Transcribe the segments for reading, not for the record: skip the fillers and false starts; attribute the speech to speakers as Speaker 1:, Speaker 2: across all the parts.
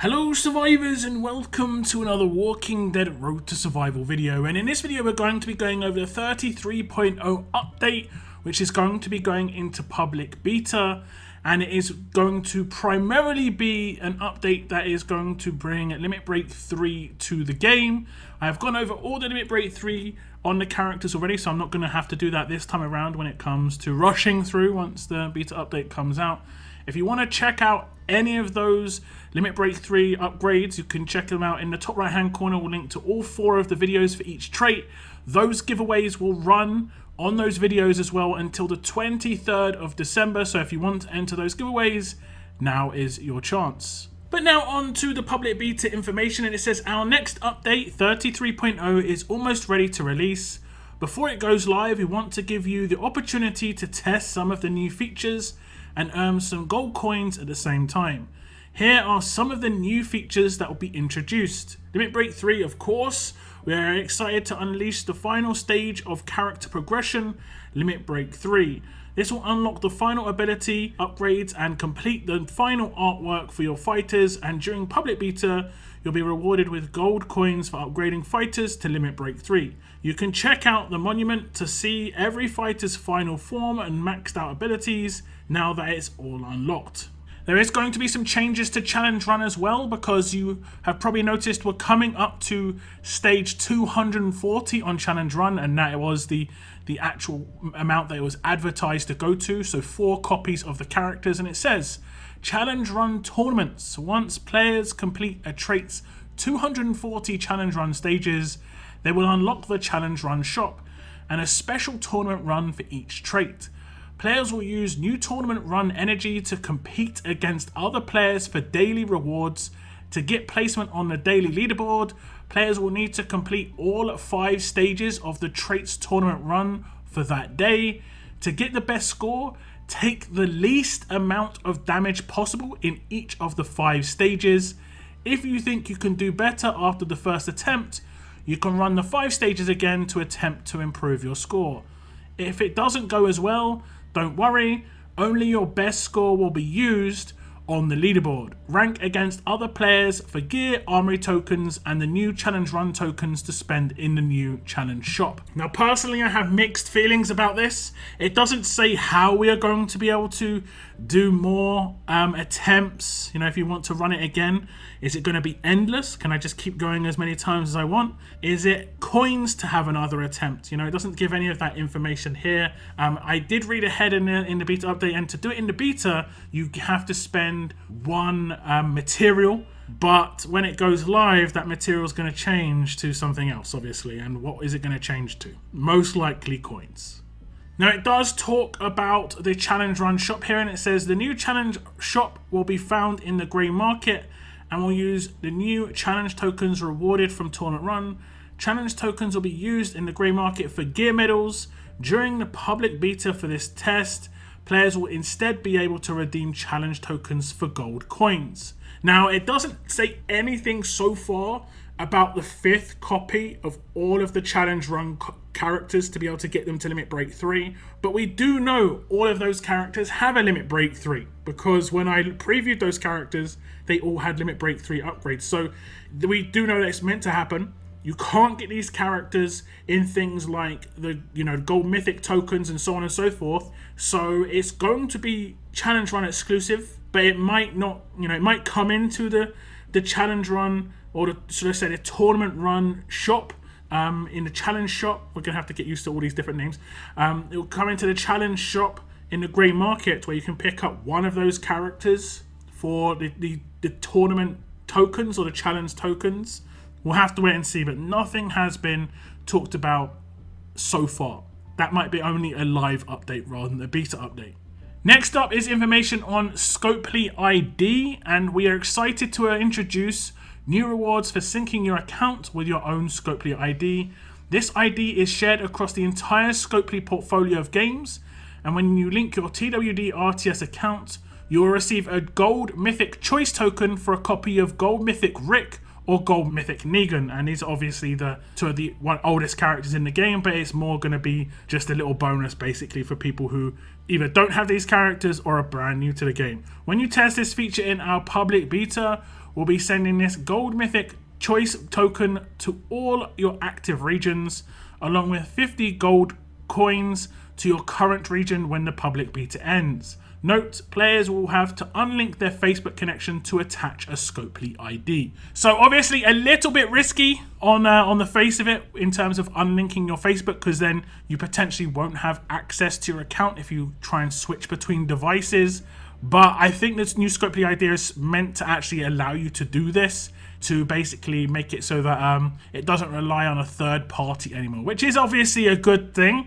Speaker 1: Hello survivors and welcome to another Walking Dead Road to Survival video, and in this video we're going to be going over the 33.0 update, which is going to be going into public beta, and it is going to primarily be an update that is going to bring Limit Break 3 to the game. I have gone over all the Limit Break 3 on the characters already, so I'm not going to have to do that this time around when it comes to rushing through once the beta update comes out. If you want to check out any of those Limit Break 3 upgrades, you can check them out in the top right hand corner. We'll link to all 4 of the videos for each trait. Those giveaways will run on those videos as well until the 23rd of December. So if you want to enter those giveaways, now is your chance. But now on to the public beta information, and it says our next update 33.0 is almost ready to release. Before it goes live, we want to give you the opportunity to test some of the new features and earn some gold coins at the same time. Here are some of the new features that will be introduced. Limit Break 3, of course. We are excited to unleash the final stage of character progression, Limit Break 3. This will unlock the final ability upgrades and complete the final artwork for your fighters, and during public beta you'll be rewarded with gold coins for upgrading fighters to Limit Break 3. You can check out the monument to see every fighter's final form and maxed out abilities now that it's all unlocked. There is going to be some changes to Challenge Run as well, because you have probably noticed we're coming up to stage 240 on Challenge Run, and that was the actual amount that it was advertised to go to, so 4 copies of the characters. And it says Challenge Run tournaments. Once players complete a trait's 240 Challenge Run stages, they will unlock the Challenge Run shop and a special tournament run for each trait. Players will use new tournament run energy to compete against other players for daily rewards. To get placement on the daily leaderboard, players will need to complete all 5 stages of the traits tournament run for that day. To get the best score, take the least amount of damage possible in each of the 5 stages. If you think you can do better after the first attempt, you can run the 5 stages again to attempt to improve your score. If it doesn't go as well, don't worry, only your best score will be used on the leaderboard. Rank against other players for gear, armory tokens, and the new challenge run tokens to spend in the new challenge shop. Now personally, I have mixed feelings about this. It doesn't say how we are going to be able to do more attempts. You know, if you want to run it again, is it going to be endless? Can I just keep going as many times as I want? Is it coins to have another attempt? You know, it doesn't give any of that information here. I did read ahead in the beta update, and to do it in the beta, you have to spend 1 material. But when it goes live, that material is going to change to something else, obviously. And what is it going to change to? Most likely coins. Now it does talk about the challenge run shop here, and it says the new challenge shop will be found in the grey market and will use the new challenge tokens rewarded from tournament run. Challenge tokens will be used in the grey market for gear medals. During the public beta for this test, players will instead be able to redeem challenge tokens for gold coins. Now it doesn't say anything so far about the 5th copy of all of the challenge run characters to be able to get them to Limit Break 3, but we do know all of those characters have a Limit Break 3, because when I previewed those characters, they all had Limit Break 3 upgrades. So we do know that it's meant to happen. You can't get these characters in things like the gold mythic tokens and so on and so forth. So it's going to be challenge run exclusive, but it might not, it might come into the challenge run, or should I say the tournament run shop. In the challenge shop, we're gonna have to get used to all these different names. It will come into the challenge shop in the grey market, where you can pick up one of those characters for the tournament tokens or the challenge tokens. We'll have to wait and see, but nothing has been talked about so far. That might be only a live update rather than a beta update. Next up is information on Scopely ID, and we are excited to introduce new rewards for syncing your account with your own Scopely ID. This ID is shared across the entire Scopely portfolio of games, and when you link your TWD RTS account, you will receive a Gold Mythic Choice token for a copy of Gold Mythic Rick or Gold Mythic Negan, and these are obviously the 2 of the oldest characters in the game, but it's more going to be just a little bonus basically for people who either don't have these characters or are brand new to the game. When you test this feature in our public beta, will be sending this gold mythic choice token to all your active regions, along with 50 gold coins to your current region when the public beta ends. Note, players will have to unlink their Facebook connection to attach a Scopely ID. So obviously a little bit risky on the face of it in terms of unlinking your Facebook, because then you potentially won't have access to your account if you try and switch between devices. But I think this new Scopely ID is meant to actually allow you to do this, to basically make it so that it doesn't rely on a third party anymore, which is obviously a good thing.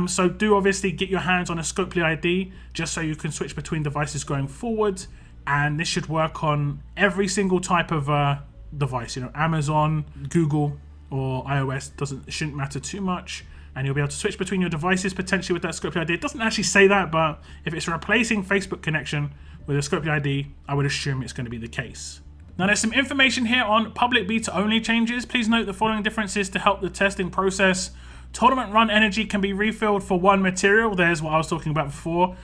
Speaker 1: So do obviously get your hands on a Scopely ID just so you can switch between devices going forward, and this should work on every single type of device. You know, Amazon, Google, or iOS shouldn't matter too much, and you'll be able to switch between your devices potentially with that Scopely ID. It doesn't actually say that, but if it's replacing Facebook connection with a Scopely ID, I would assume it's going to be the case. Now there's some information here on public beta only changes. Please note the following differences to help the testing process. Tournament run energy can be refilled for one material. There's what I was talking about before.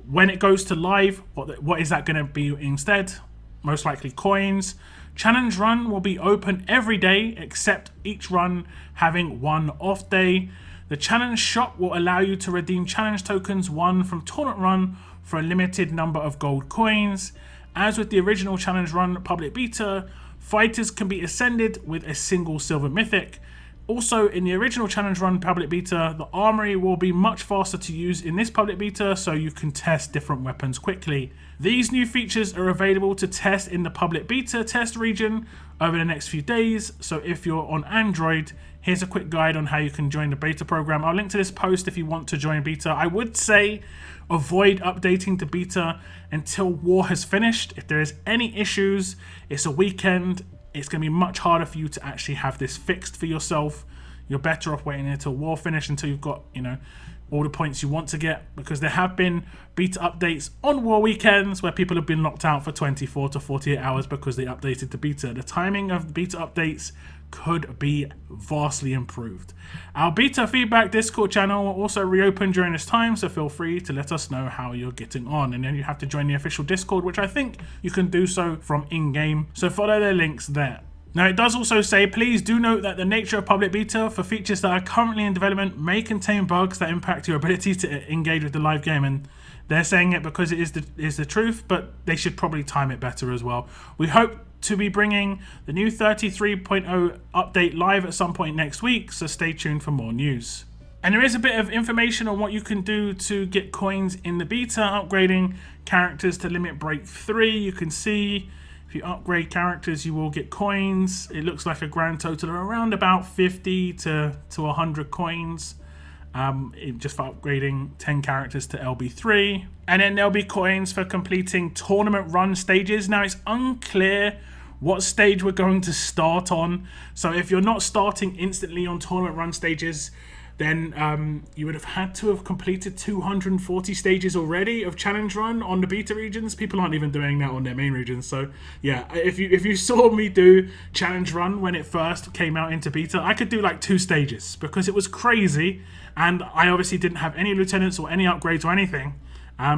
Speaker 1: When it goes to live, what is that going to be instead? Most likely coins. Challenge run will be open every day except each run having one off day. The challenge shop will allow you to redeem challenge tokens won from tournament run for a limited number of gold coins. As with the original challenge run public beta, fighters can be ascended with a single silver mythic. Also, in the original challenge run public beta, the armory will be much faster to use in this public beta, so you can test different weapons quickly. These new features are available to test in the public beta test region over the next few days. So if you're on Android, here's a quick guide on how you can join the beta program. I'll link to this post if you want to join beta. I would say avoid updating to beta until war has finished. If there is any issues, it's a weekend. It's going to be much harder for you to actually have this fixed for yourself. You're better off waiting until war finish, until you've got, you know, all the points you want to get, because there have been beta updates on war weekends where people have been locked out for 24 to 48 hours because they updated the beta. The timing of beta updates could be vastly improved. Our beta feedback Discord channel will also reopen during this time, so feel free to let us know how you're getting on. And then you have to join the official Discord, which I think you can do so from in-game, so follow their links there. Now it does also say, please do note that the nature of public beta for features that are currently in development may contain bugs that impact your ability to engage with the live game, and they're saying it because it is the truth, but they should probably time it better as well. We hope to be bringing the new 33.0 update live at some point next week, so stay tuned for more news. And there is a bit of information on what you can do to get coins in the beta, upgrading characters to limit break 3. You can see if you upgrade characters, you will get coins. It looks like a grand total of around about 50 to 100 coins. Just for upgrading 10 characters to LB3. And then there'll be coins for completing tournament run stages. Now it's unclear what stage we're going to start on. So if you're not starting instantly on tournament run stages, then you would have had to have completed 240 stages already of challenge run on the beta regions. People aren't even doing that on their main regions. So yeah, if you saw me do challenge run when it first came out into beta, I could do like 2 stages because it was crazy, and I obviously didn't have any lieutenants or any upgrades or anything.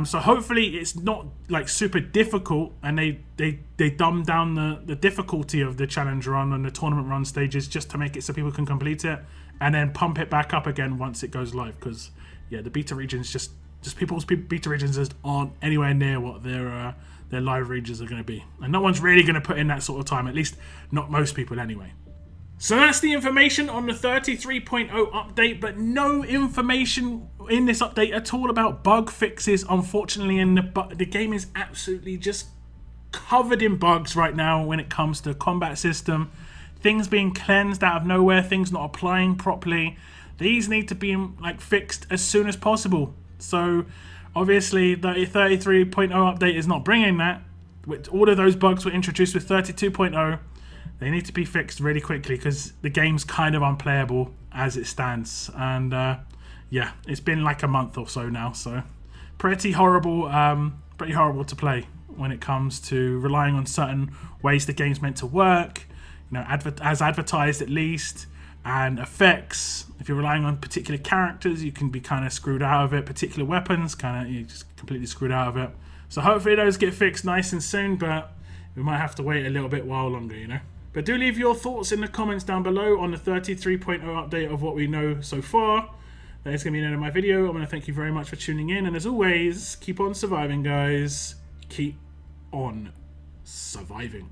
Speaker 1: So hopefully it's not like super difficult, and they dumb down the difficulty of the challenge run and the tournament run stages just to make it so people can complete it, and then pump it back up again once it goes live. Because yeah, the beta regions just people's beta regions just aren't anywhere near what their live regions are going to be, and no one's really going to put in that sort of time, at least not most people anyway. So that's the information on the 33.0 update, but no information in this update at all about bug fixes, unfortunately, and the game is absolutely just covered in bugs right now when it comes to combat system. Things being cleansed out of nowhere, things not applying properly. These need to be like fixed as soon as possible. So obviously the 33.0 update is not bringing that. All of those bugs were introduced with 32.0. They need to be fixed really quickly because the game's kind of unplayable as it stands. And yeah, it's been like a month or so now, so pretty horrible to play when it comes to relying on certain ways the game's meant to work, you know, as advertised at least, and effects. If you're relying on particular characters, you can be kind of screwed out of it. Particular weapons, you're just completely screwed out of it. So hopefully those get fixed nice and soon, but we might have to wait a little bit while longer, you know. But do leave your thoughts in the comments down below on the 33.0 update of what we know so far. That is going to be the end of my video. I'm going to thank you very much for tuning in. And as always, keep on surviving, guys. Keep on surviving.